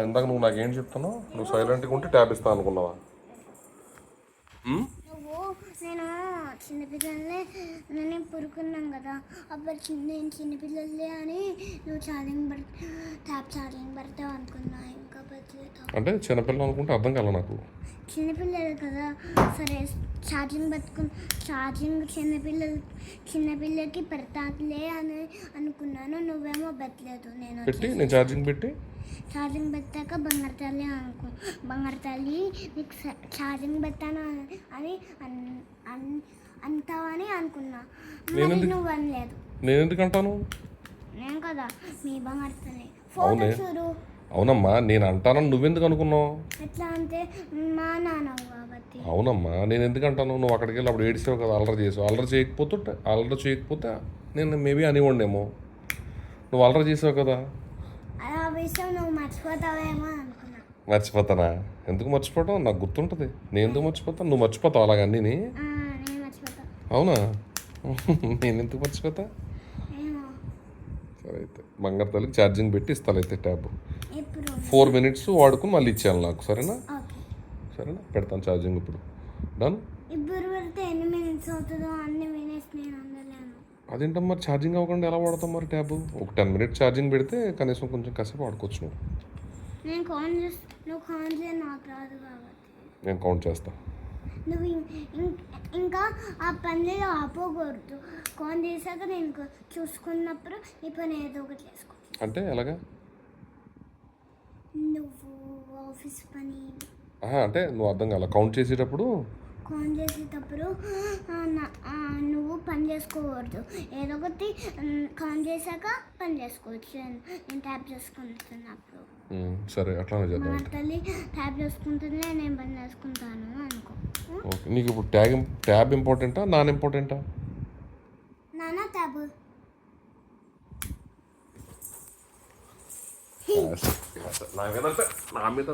ఇందాక నువ్వు నాకేం చెప్తున్నావు? నువ్వు సైలెంట్గా ఉంటే ట్యాబ్ ఇస్తా అనుకున్నావా? నువ్వు నేను చిన్నపిల్లలే నేను పురుకున్నాం కదా, అప్పుడు నేను చిన్నపిల్లలే అని నువ్వు ట్యాప్ ఛార్జింగ్ పెడతావు అనుకున్నా. ఇంకా పెట్టలేదు. అంటే చిన్నపిల్లలు అనుకుంటే అర్థం కాలే నాకు. చిన్నపిల్లలు కదా, సరే ఛార్జింగ్ చిన్నపిల్లలకి పెడతాలే అని అనుకున్నాను. నువ్వేమో పెట్టలేదు. నేను ఛార్జింగ్ పెట్టాక బంగారు తల్లి నీకు ఛార్జింగ్ పెట్టాను అని అంటావని అనుకున్నా. నువ్వు అనలేదు. నేను ఎందుకు అంటాను? నేను కదా మీ బంగారు తల్లి. అవునే, అవునమ్మా, నేను అంటానని నువ్వెందుకు అనుకున్నావు? ఎట్లా అంటే మా నాన్న కాబట్టి. అవునమ్మా, నేను ఎందుకు అంటాను? నువ్వు అక్కడికి వెళ్ళి అప్పుడు ఏడిసావు కదా, అల్లరి చేయకపోతే నేను మేబీ అనివ్వండేమో. నువ్వు అల్లరి చేసావు కదా, ఆ విషయం నువ్వు మర్చిపోతావేమో అనుకున్నా. మర్చిపోతానా? ఎందుకు మర్చిపోవటం? నాకు గుర్తుంటుంది. నేను ఎందుకు మర్చిపోతాను? నువ్వు మర్చిపోతావు అలాగ అన్నీ. నేను మర్చిపోతా. అవునా? నేను ఎందుకు మర్చిపోతా? సరే అయితే బంగారు తల్లికి ఛార్జింగ్ పెట్టి ఇస్తాను అయితే ట్యాబ్. 4 minutes వాడుకుని మళ్ళీ ఇచ్చేయాలి నాకు. సరేనా? పెడతాను ఛార్జింగ్ ఇప్పుడు. డన్. ఇప్పుడు పెడితే ఎన్ని మినిట్స్ అవుతుందో అన్ని మినిట్స్ నేను అందలేను. అదేంటమ్మా, మరి ఛార్జింగ్ అవ్వకుండా ఎలా వాడతాం మరి ట్యాబ్? ఒక 10 minutes ఛార్జింగ్ పెడితే కనీసం కొంచెం కాసేపు వాడుకోవచ్చు నువ్వు. నేను కౌంట్ చేస్తా, నువ్వు కౌంట్ చేయ, నాకు రాదు కాబట్టి. నేను కౌంట్ చేస్తా. నువ్వు ఇంకా ఆ పనిలో ఆపోకూడదు. కౌంట్ చేశాక నేను చూసుకున్నప్పుడు నీ పని ఏదో ఒకటి చేసుకో. అంటే ఎలాగా? నువ్వు ఆఫీస్ పని అంటే నువ్వు అర్థం కాల. కౌంట్ చేసేటప్పుడు నువ్వు పని చేసుకోకూడదు. ఏదో ఒకటి కౌంట్ చేశాక పని చేసుకోవచ్చు. నేను ట్యాప్ చేసుకుంటున్నప్పుడు. సరే అట్లానే చేద్దాం. మా తల్లి ట్యాప్ చేసుకుంటుందే, నేను పని చేసుకుంటాను అనుకో. ఓకే. నీకు ఇప్పుడు ట్యాబ్ ఇంపార్టెంటా, నాన్ ఇంపార్టెంటా? నాన్న ట్యాబ్. నా మీద